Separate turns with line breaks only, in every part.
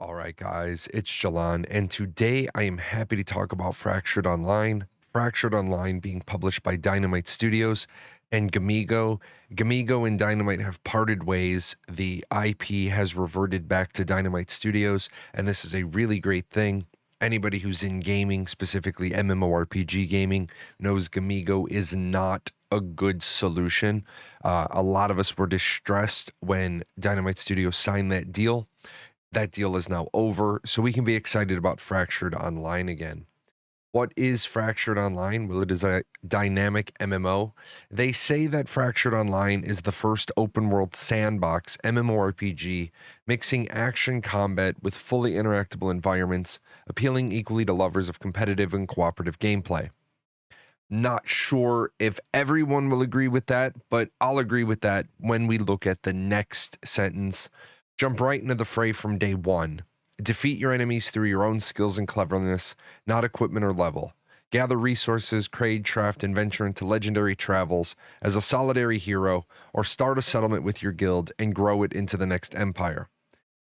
All right, guys, it's Jahlon, and today I am happy to talk about Fractured Online. Fractured Online being published by Dynamight Studios and Gamigo. Gamigo and Dynamite have parted ways. The IP has reverted back to Dynamite Studios, and this is a really great thing. Anybody who's in gaming, specifically MMORPG gaming, knows Gamigo is not a good solution. A lot of us were distressed when Dynamite Studios signed that deal. That deal is now over, so we can be excited about Fractured Online again. What is Fractured Online? Well, it is a dynamic MMO. They say that Fractured Online is the first open world sandbox MMORPG, mixing action combat with fully interactable environments, appealing equally to lovers of competitive and cooperative gameplay. Not sure if everyone will agree with that, but I'll agree with that when we look at the next sentence. Jump right into the fray from day one. Defeat your enemies through your own skills and cleverness, not equipment or level. Gather resources, trade, craft, and venture into legendary travels as a solitary hero, or start a settlement with your guild and grow it into the next empire.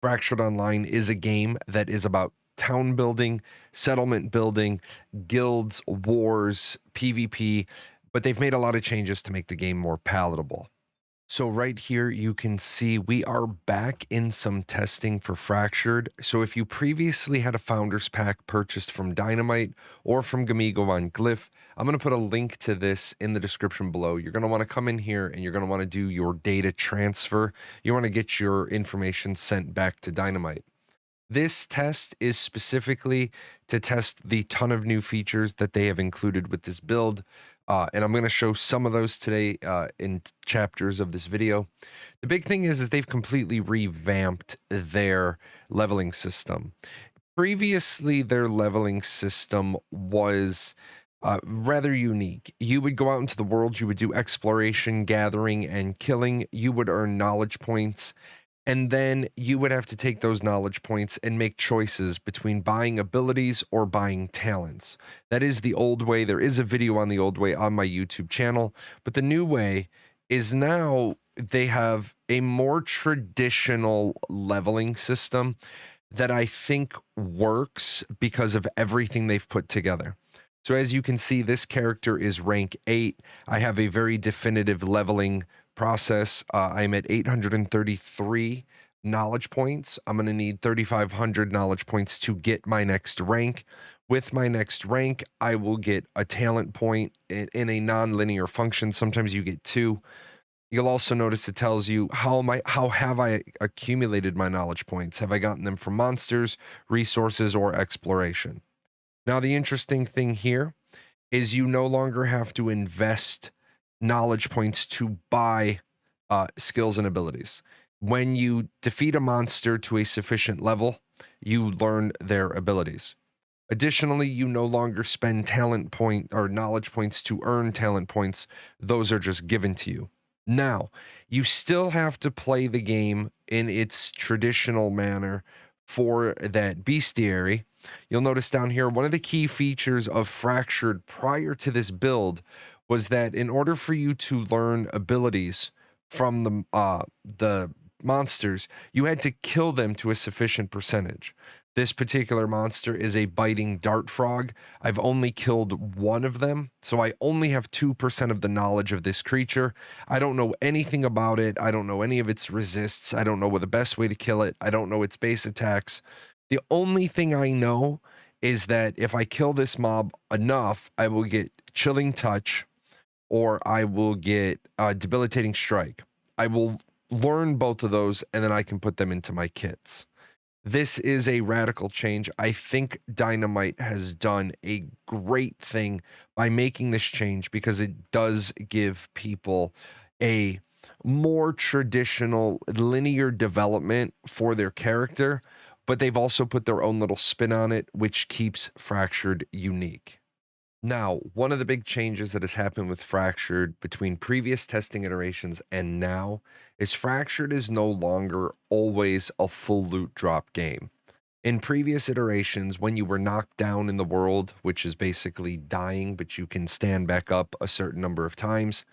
Fractured Online is a game that is about town building, settlement building, guilds, wars, PvP, but they've made a lot of changes to make the game more palatable. So right here, you can see we are back in some testing for Fractured. So if you previously had a Founders Pack purchased from Dynamite or from Gamigo on Glyph, I'm going to put a link to this in the description below. You're going to want to come in here and you're going to want to do your data transfer. You want to get your information sent back to Dynamite. This test is specifically to test the ton of new features that they have included with this build. And I'm going to show some of those today in chapters of this video. The big thing is they've completely revamped their leveling system. Previously, their leveling system was rather unique. You would go out into the world, you would do exploration, gathering, and killing. You would earn knowledge points. And then you would have to take those knowledge points and make choices between buying abilities or buying talents. That is the old way. There is a video on the old way on my YouTube channel, but the new way is now they have a more traditional leveling system that I think works because of everything they've put together. So as you can see, this character is rank 8. I have a very definitive leveling process. I'm at 833 knowledge points. I'm going to need 3,500 knowledge points to get my next rank. With my next rank, I will get a talent point in a non-linear function. Sometimes you get 2. You'll also notice it tells you how have I accumulated my knowledge points? Have I gotten them from monsters, resources, or exploration? Now, the interesting thing here is you no longer have to invest knowledge points to buy skills and abilities. When you defeat a monster to a sufficient level, you learn their abilities. Additionally, you no longer spend talent point or knowledge points to earn talent points. Those are just given to you. Now, you still have to play the game in its traditional manner for that bestiary. You'll notice down here, one of the key features of Fractured prior to this build was that in order for you to learn abilities from the monsters, you had to kill them to a sufficient percentage. This particular monster is a biting dart frog. I've only killed one of them, so I only have 2% of the knowledge of this creature. I don't know anything about it. I don't know any of its resists. I don't know what the best way to kill it. I don't know its base attacks. The only thing I know is that if I kill this mob enough, I will get Chilling Touch or I will get Debilitating Strike. I will learn both of those and then I can put them into my kits. This is a radical change. I think Dynamite has done a great thing by making this change because it does give people a more traditional linear development for their character, but they've also put their own little spin on it, which keeps Fractured unique. Now, one of the big changes that has happened with Fractured between previous testing iterations and now is Fractured is no longer always a full loot drop game. In previous iterations, when you were knocked down in the world, which is basically dying, but you can stand back up a certain number of times,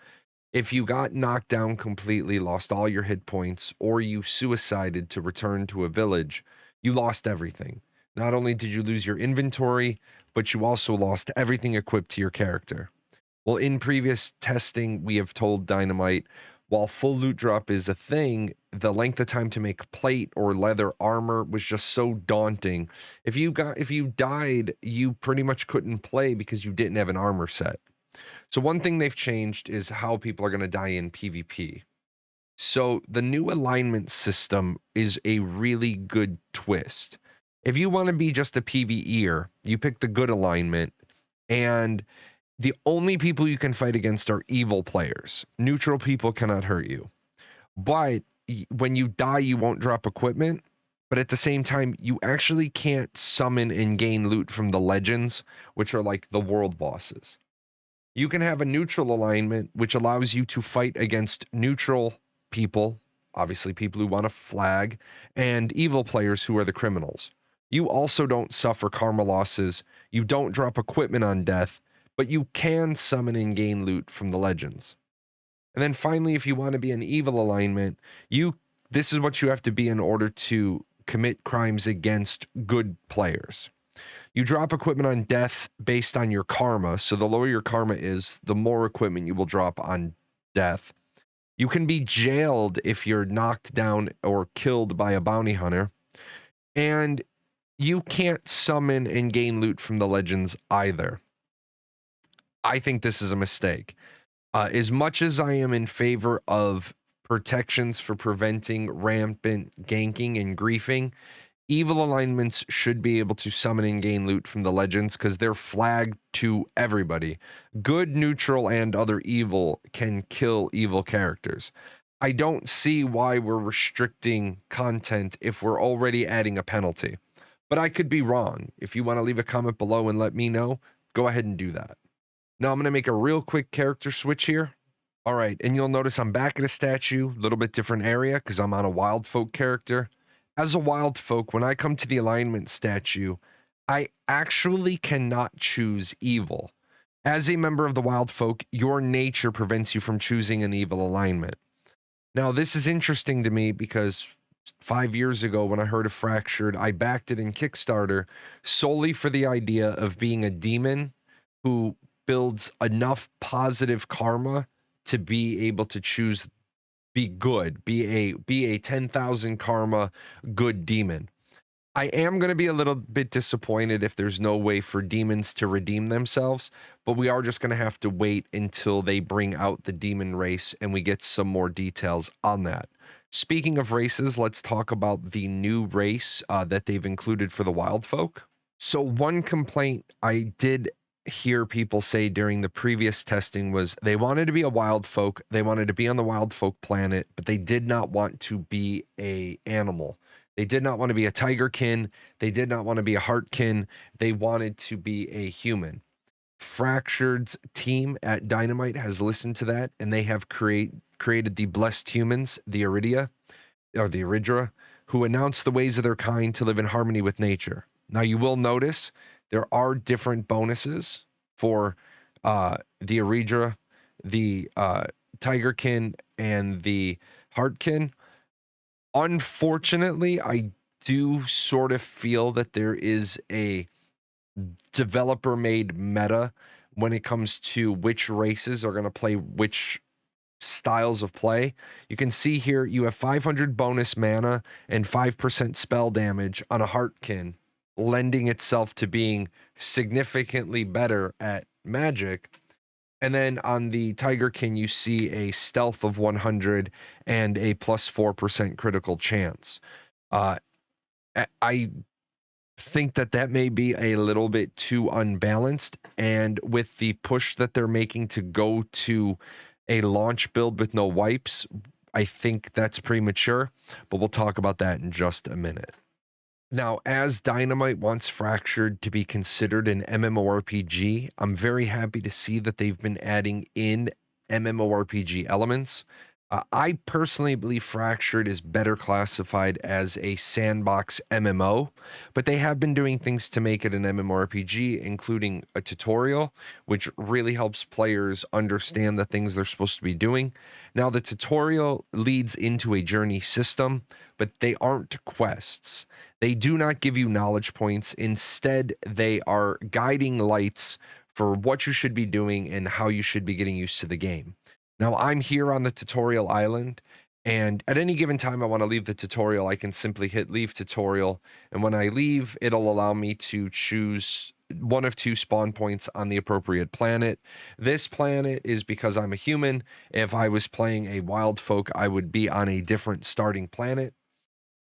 if you got knocked down completely, lost all your hit points, or you suicided to return to a village, you lost everything. Not only did you lose your inventory, but you also lost everything equipped to your character. Well, in previous testing, we have told Dynamight, while full loot drop is a thing, the length of time to make plate or leather armor was just so daunting. If you died, you pretty much couldn't play because you didn't have an armor set. So one thing they've changed is how people are going to die in PvP. So the new alignment system is a really good twist. If you want to be just a PvEer, you pick the good alignment, and the only people you can fight against are evil players. Neutral people cannot hurt you. But when you die, you won't drop equipment. But at the same time, you actually can't summon and gain loot from the legends, which are like the world bosses. You can have a neutral alignment, which allows you to fight against neutral people, obviously people who want to flag, and evil players who are the criminals. You also don't suffer karma losses. You don't drop equipment on death, but you can summon and gain loot from the legends. And then finally, if you want to be an evil alignment, this is what you have to be in order to commit crimes against good players. You drop equipment on death based on your karma. So the lower your karma is, the more equipment you will drop on death. You can be jailed if you're knocked down or killed by a bounty hunter. And you can't summon and gain loot from the legends either. I think this is a mistake. As much as I am in favor of protections for preventing rampant ganking and griefing, evil alignments should be able to summon and gain loot from the legends because they're flagged to everybody. Good, neutral, and other evil can kill evil characters. I don't see why we're restricting content if we're already adding a penalty. But I could be wrong. If you want to leave a comment below and let me know, go ahead and do that. Now I'm going to make a real quick character switch here. All right, and you'll notice I'm back at a statue, a little bit different area because I'm on a Wildfolk character. As a Wildfolk, when I come to the alignment statue, I actually cannot choose evil. As a member of the Wildfolk, your nature prevents you from choosing an evil alignment. Now, this is interesting to me because 5 years ago when I heard of Fractured, I backed it in Kickstarter solely for the idea of being a demon who builds enough positive karma to be able to choose be good, be a 10,000 karma good demon. I am going to be a little bit disappointed if there's no way for demons to redeem themselves, but we are just going to have to wait until they bring out the demon race and we get some more details on that. Speaking of races, let's talk about the new race that they've included for the Wildfolk. So one complaint I did hear people say during the previous testing was they wanted to be a Wildfolk, they wanted to be on the Wildfolk planet, but they did not want to be a animal. They did not want to be a tigerkin. They did not want to be a heartkin. They wanted to be a human. Fractured's team at Dynamight has listened to that, and they have created the Blessed Humans, the Iridra, who announce the ways of their kind to live in harmony with nature. Now, you will notice there are different bonuses for the Iridra, the Tigerkin, and the Heartkin. Unfortunately, I do sort of feel that there is a developer-made meta when it comes to which races are going to play which styles of play. You can see here you have 500 bonus mana and 5% spell damage on a Heartkin, lending itself to being significantly better at magic. And then on the Tigerkin, you see a stealth of 100 and a plus 4% critical chance. I think that may be a little bit too unbalanced. And with the push that they're making to go to a launch build with no wipes, I think that's premature. But we'll talk about that in just a minute. Now, as Dynamight wants Fractured to be considered an MMORPG, I'm very happy to see that they've been adding in MMORPG elements. I personally believe Fractured is better classified as a sandbox MMO, but they have been doing things to make it an MMORPG, including a tutorial, which really helps players understand the things they're supposed to be doing. Now, the tutorial leads into a journey system, but they aren't quests. They do not give you knowledge points. Instead, they are guiding lights for what you should be doing and how you should be getting used to the game. Now I'm here on the tutorial island, and at any given time I want to leave the tutorial, I can simply hit leave tutorial. And when I leave, it'll allow me to choose one of two spawn points on the appropriate planet. This planet is because I'm a human. If I was playing a Wildfolk, I would be on a different starting planet.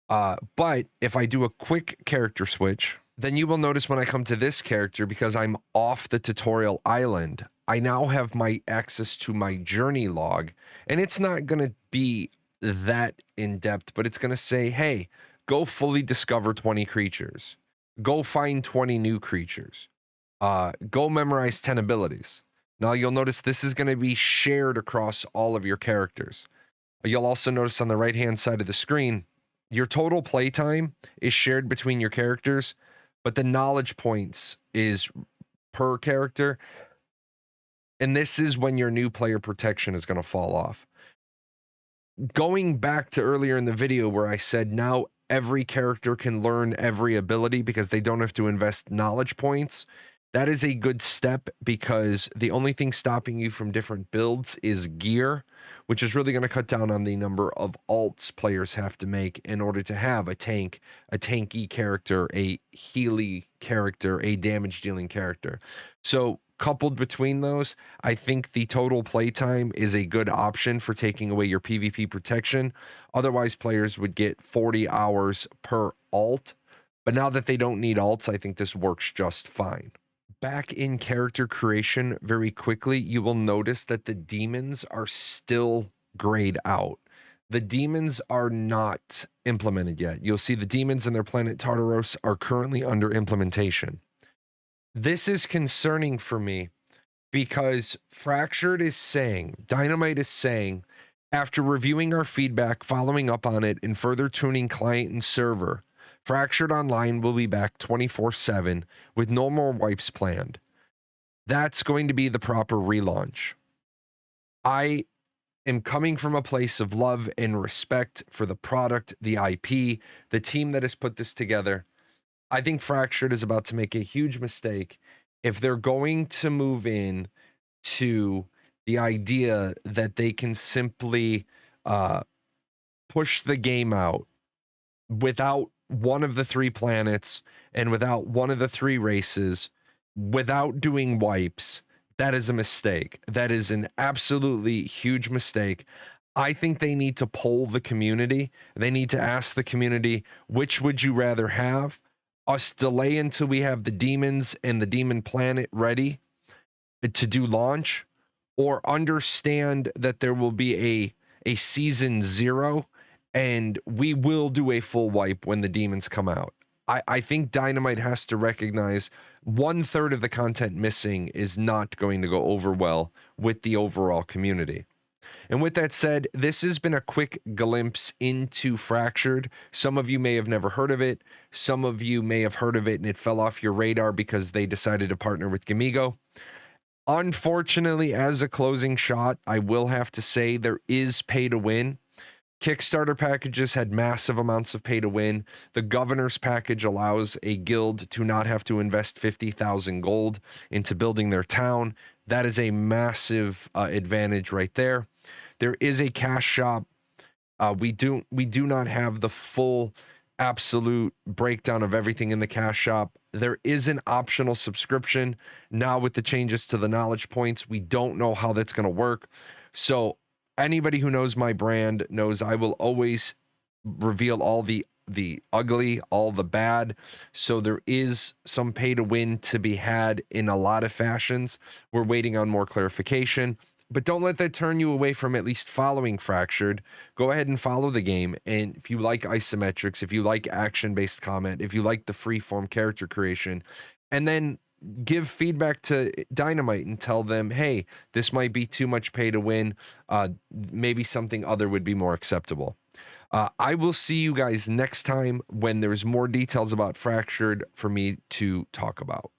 But if I do a quick character switch, then you will notice when I come to this character, because I'm off the tutorial island, I now have my access to my journey log, and it's not going to be that in depth, but it's going to say, hey, go fully discover 20 creatures, go find 20 new creatures, go memorize 10 abilities. Now you'll notice this is going to be shared across all of your characters. You'll also notice on the right hand side of the screen, your total playtime is shared between your characters, but the knowledge points is per character. And this is when your new player protection is going to fall off. Going back to earlier in the video where I said now every character can learn every ability because they don't have to invest knowledge points, that is a good step, because the only thing stopping you from different builds is gear, which is really going to cut down on the number of alts players have to make in order to have a tank, a tanky character, a healy character, a damage dealing character. So coupled between those, I think the total playtime is a good option for taking away your PvP protection. Otherwise, players would get 40 hours per alt. But now that they don't need alts, I think this works just fine. Back in character creation very quickly, you will notice that the demons are still grayed out. The demons are not implemented yet. You'll see the demons and their planet Tartaros are currently under implementation. This is concerning for me because Fractured is saying, Dynamight is saying, after reviewing our feedback, following up on it, and further tuning client and server, Fractured Online will be back 24/7 with no more wipes planned. That's going to be the proper relaunch. I am coming from a place of love and respect for the product, the IP, the team that has put this together. I think Fractured is about to make a huge mistake if they're going to move in to the idea that they can simply push the game out without one of the three planets and without one of the three races, without doing wipes. That is a mistake. That is an absolutely huge mistake. I think they need to poll the community. They need to ask the community, which would you rather have? Us delay until we have the demons and the demon planet ready to do launch, or understand that there will be a season 0 and we will do a full wipe when the demons come out. I think Dynamight has to recognize 1/3 of the content missing is not going to go over well with the overall community. And with that said, this has been a quick glimpse into Fractured. Some of you may have never heard of it. Some of you may have heard of it and it fell off your radar because they decided to partner with Gamigo. Unfortunately, as a closing shot, I will have to say there is pay to win. Kickstarter packages had massive amounts of pay to win. The governor's package allows a guild to not have to invest 50,000 gold into building their town. That is a massive advantage right there. There is a cash shop. We do not have the full absolute breakdown of everything in the cash shop. There is an optional subscription. Now with the changes to the knowledge points, we don't know how that's going to work. So anybody who knows my brand knows I will always reveal all the ugly, all the bad. So there is some pay to win to be had in a lot of fashions. We're waiting on more clarification, but don't let that turn you away from at least following Fractured. Go ahead and follow the game. And if you like isometrics, if you like action-based combat, if you like the free-form character creation, and then give feedback to Dynamite and tell them, hey, this might be too much pay to win. Maybe something other would be more acceptable. I will see you guys next time when there's more details about Fractured for me to talk about.